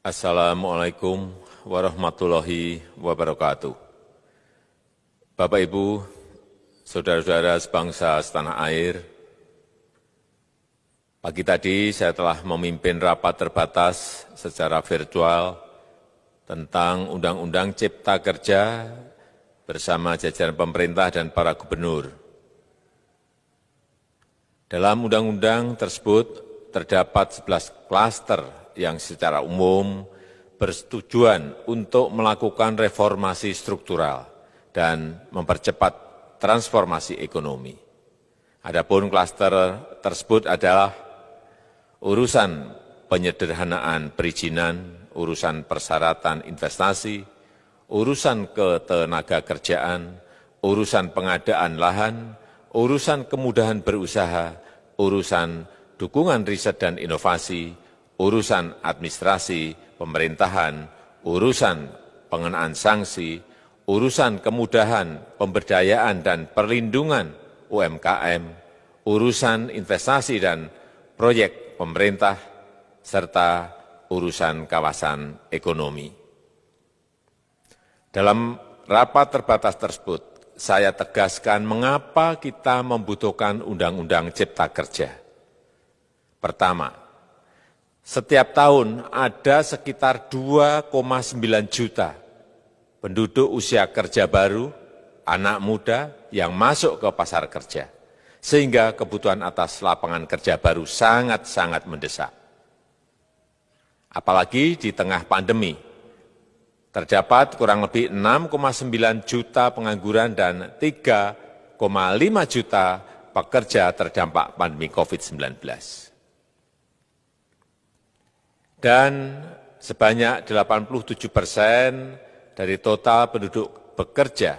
Assalamualaikum warahmatullahi wabarakatuh. Bapak, Ibu, saudara-saudara sebangsa setanah air, pagi tadi saya telah memimpin rapat terbatas secara virtual tentang Undang-Undang Cipta Kerja bersama jajaran pemerintah dan para gubernur. Dalam undang-undang tersebut terdapat 11 klaster yang secara umum bertujuan untuk melakukan reformasi struktural dan mempercepat transformasi ekonomi. Adapun klaster tersebut adalah urusan penyederhanaan perizinan, urusan persyaratan investasi, urusan ketenagakerjaan, urusan pengadaan lahan, urusan kemudahan berusaha, urusan dukungan riset dan inovasi, urusan administrasi pemerintahan, urusan pengenaan sanksi, urusan kemudahan pemberdayaan dan perlindungan UMKM, urusan investasi dan proyek pemerintah, serta urusan kawasan ekonomi. Dalam rapat terbatas tersebut, saya tegaskan mengapa kita membutuhkan Undang-Undang Cipta Kerja. Pertama, setiap tahun ada sekitar 2,9 juta penduduk usia kerja baru, anak muda yang masuk ke pasar kerja, sehingga kebutuhan atas lapangan kerja baru sangat-sangat mendesak. Apalagi di tengah pandemi, terdapat kurang lebih 6,9 juta pengangguran dan 3,5 juta pekerja terdampak pandemi COVID-19. Dan sebanyak 87% dari total penduduk bekerja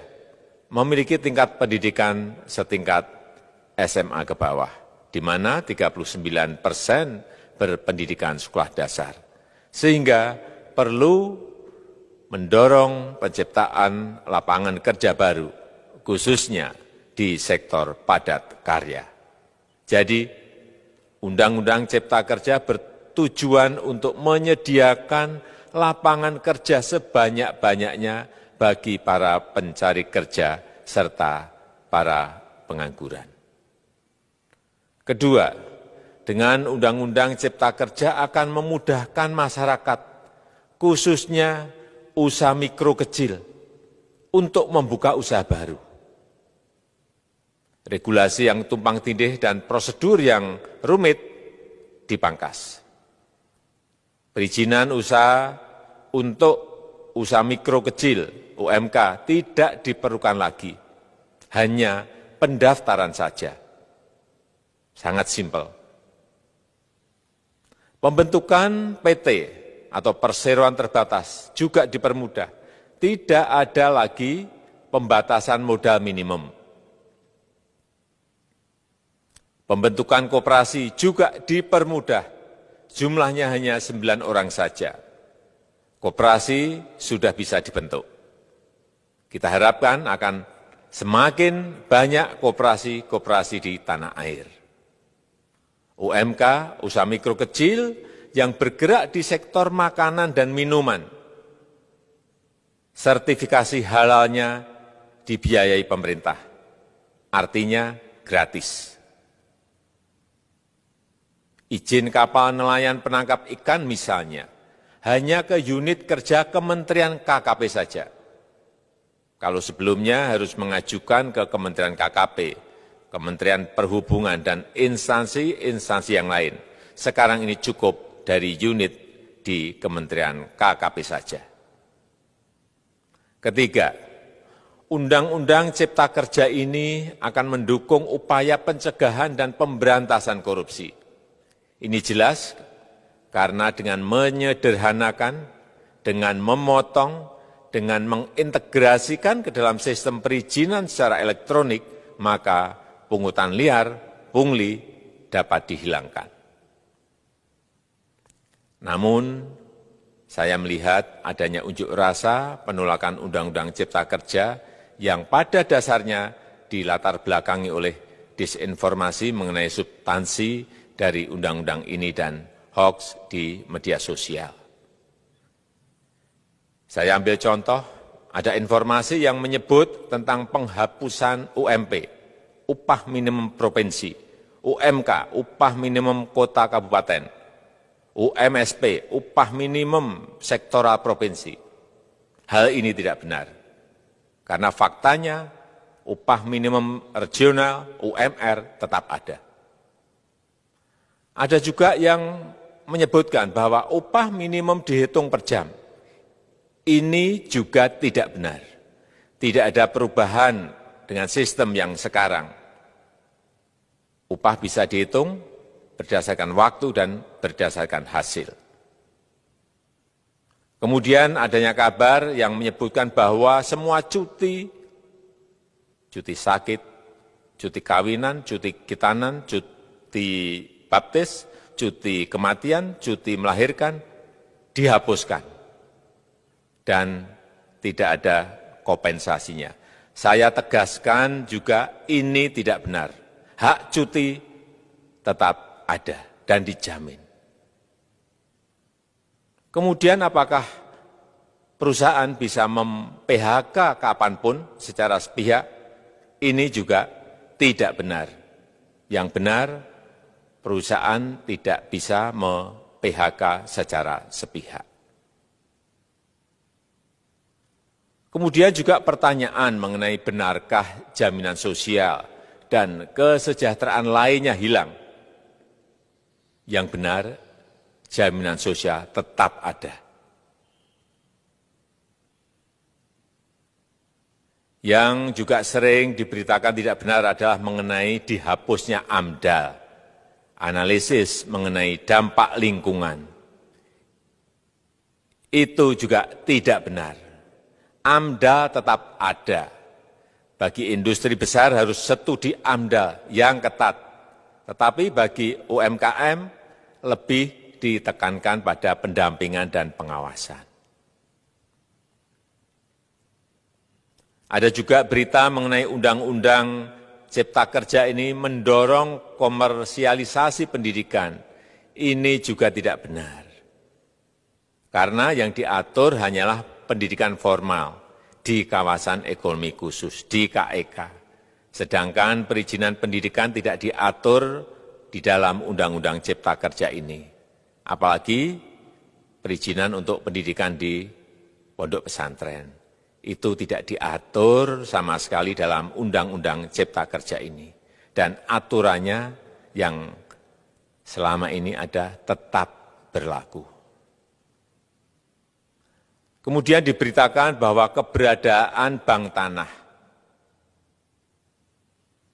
memiliki tingkat pendidikan setingkat SMA ke bawah, di mana 39% berpendidikan sekolah dasar. Sehingga perlu mendorong penciptaan lapangan kerja baru, khususnya di sektor padat karya. Jadi, Undang-Undang Cipta Kerja bertujuan untuk menyediakan lapangan kerja sebanyak-banyaknya bagi para pencari kerja serta para pengangguran. Kedua, dengan Undang-Undang Cipta Kerja akan memudahkan masyarakat, khususnya usaha mikro kecil, untuk membuka usaha baru. Regulasi yang tumpang tindih dan prosedur yang rumit dipangkas. Perizinan usaha untuk usaha mikro kecil, UMK, tidak diperlukan lagi. Hanya pendaftaran saja. Sangat simpel. Pembentukan PT atau perseroan terbatas juga dipermudah. Tidak ada lagi pembatasan modal minimum. Pembentukan koperasi juga dipermudah. Jumlahnya hanya 9 orang saja. Koperasi sudah bisa dibentuk. Kita harapkan akan semakin banyak koperasi-koperasi di tanah air. UMK, usaha mikro kecil yang bergerak di sektor makanan dan minuman. Sertifikasi halalnya dibiayai pemerintah. Artinya gratis. Izin kapal nelayan penangkap ikan misalnya, hanya ke unit kerja Kementerian KKP saja. Kalau sebelumnya harus mengajukan ke Kementerian KKP, Kementerian Perhubungan, dan instansi-instansi yang lain. Sekarang ini cukup dari unit di Kementerian KKP saja. Ketiga, Undang-Undang Cipta Kerja ini akan mendukung upaya pencegahan dan pemberantasan korupsi. Ini jelas karena dengan menyederhanakan, dengan memotong, dengan mengintegrasikan ke dalam sistem perizinan secara elektronik, maka pungutan liar, pungli dapat dihilangkan. Namun, saya melihat adanya unjuk rasa penolakan Undang-Undang Cipta Kerja yang pada dasarnya dilatar belakangi oleh disinformasi mengenai substansi dari undang-undang ini dan hoax di media sosial. Saya ambil contoh, ada informasi yang menyebut tentang penghapusan UMP, upah minimum provinsi, UMK, upah minimum kota kabupaten, UMSP, upah minimum sektoral provinsi. Hal ini tidak benar, karena faktanya upah minimum regional, UMR, tetap ada. Ada juga yang menyebutkan bahwa upah minimum dihitung per jam. Ini juga tidak benar. Tidak ada perubahan dengan sistem yang sekarang. Upah bisa dihitung berdasarkan waktu dan berdasarkan hasil. Kemudian adanya kabar yang menyebutkan bahwa semua cuti sakit, cuti kawinan, cuti khitanan, cuti baptis, cuti kematian, cuti melahirkan, dihapuskan. Dan tidak ada kompensasinya. Saya tegaskan juga ini tidak benar. Hak cuti tetap ada dan dijamin. Kemudian apakah perusahaan bisa mem-PHK kapanpun secara sepihak? Ini juga tidak benar. Yang benar, perusahaan tidak bisa mem-PHK secara sepihak. Kemudian juga pertanyaan mengenai benarkah jaminan sosial dan kesejahteraan lainnya hilang. Yang benar, jaminan sosial tetap ada. Yang juga sering diberitakan tidak benar adalah mengenai dihapusnya AMDAL, analisis mengenai dampak lingkungan. Itu juga tidak benar. AMDAL tetap ada. Bagi industri besar harus studi AMDAL yang ketat. Tetapi bagi UMKM lebih ditekankan pada pendampingan dan pengawasan. Ada juga berita mengenai Undang-Undang Cipta Kerja ini mendorong komersialisasi pendidikan. Ini juga tidak benar. Karena yang diatur hanyalah pendidikan formal di kawasan ekonomi khusus, di KEK. Sedangkan perizinan pendidikan tidak diatur di dalam Undang-Undang Cipta Kerja ini. Apalagi perizinan untuk pendidikan di pondok pesantren. Itu tidak diatur sama sekali dalam Undang-Undang Cipta Kerja ini. Dan aturannya yang selama ini ada tetap berlaku. Kemudian diberitakan bahwa keberadaan bank tanah.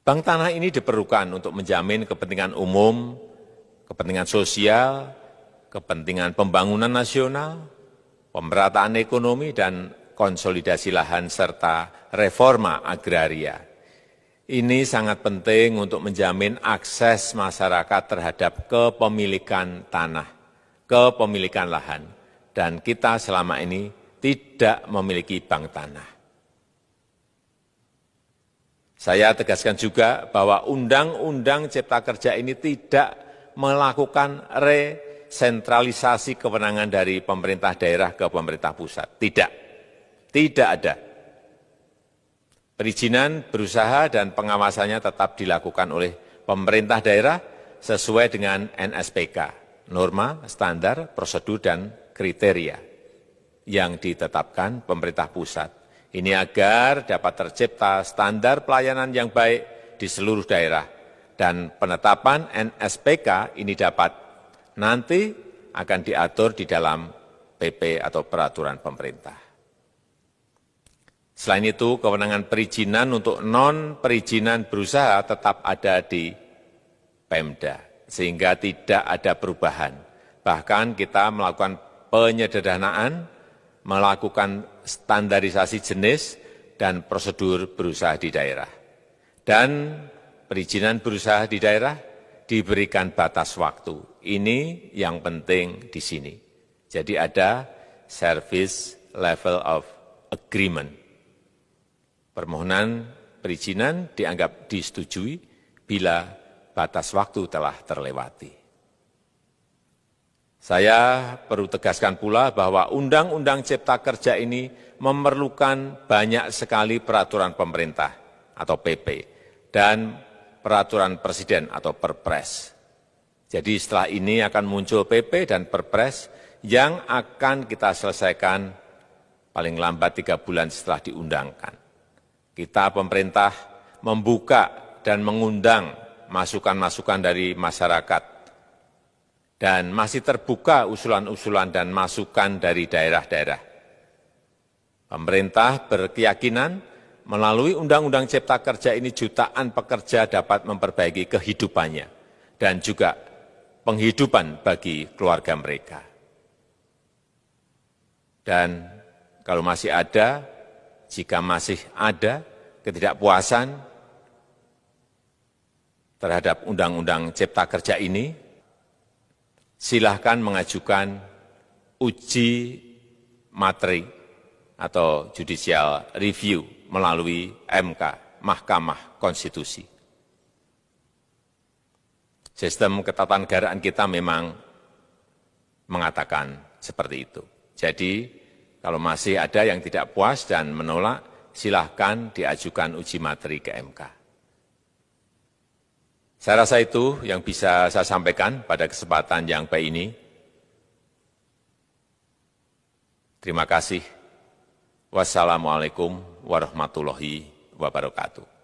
Bank tanah ini diperlukan untuk menjamin kepentingan umum, kepentingan sosial, kepentingan pembangunan nasional, pemerataan ekonomi, dan konsolidasi lahan serta reforma agraria. Ini sangat penting untuk menjamin akses masyarakat terhadap kepemilikan tanah, kepemilikan lahan. Dan kita selama ini tidak memiliki bank tanah. Saya tegaskan juga bahwa Undang-Undang Cipta Kerja ini tidak melakukan resentralisasi kewenangan dari pemerintah daerah ke pemerintah pusat. Tidak ada. Perizinan berusaha dan pengawasannya tetap dilakukan oleh pemerintah daerah sesuai dengan NSPK, norma, standar, prosedur, dan kriteria yang ditetapkan pemerintah pusat. Ini agar dapat tercipta standar pelayanan yang baik di seluruh daerah. Dan penetapan NSPK ini dapat nanti akan diatur di dalam PP atau peraturan pemerintah. Selain itu, kewenangan perizinan untuk non-perizinan berusaha tetap ada di Pemda, sehingga tidak ada perubahan. Bahkan kita melakukan penyederhanaan, melakukan standarisasi jenis dan prosedur berusaha di daerah. Dan perizinan berusaha di daerah diberikan batas waktu. Ini yang penting di sini. Jadi ada service level of agreement. Permohonan perizinan dianggap disetujui bila batas waktu telah terlewati. Saya perlu tegaskan pula bahwa Undang-Undang Cipta Kerja ini memerlukan banyak sekali peraturan pemerintah atau PP dan peraturan presiden atau Perpres. Jadi setelah ini akan muncul PP dan Perpres yang akan kita selesaikan paling lambat 3 bulan setelah diundangkan. Kita pemerintah membuka dan mengundang masukan-masukan dari masyarakat dan masih terbuka usulan-usulan dan masukan dari daerah-daerah. Pemerintah berkeyakinan melalui Undang-Undang Cipta Kerja ini jutaan pekerja dapat memperbaiki kehidupannya dan juga penghidupan bagi keluarga mereka. Dan kalau masih ada, jika masih ada ketidakpuasan terhadap Undang-Undang Cipta Kerja ini, silahkan mengajukan uji materi atau judicial review melalui MK, Mahkamah Konstitusi. Sistem ketatanegaraan kita memang mengatakan seperti itu. Jadi, kalau masih ada yang tidak puas dan menolak, silahkan diajukan uji materi ke MK. Saya rasa itu yang bisa saya sampaikan pada kesempatan yang baik ini. Terima kasih. Wassalamualaikum warahmatullahi wabarakatuh.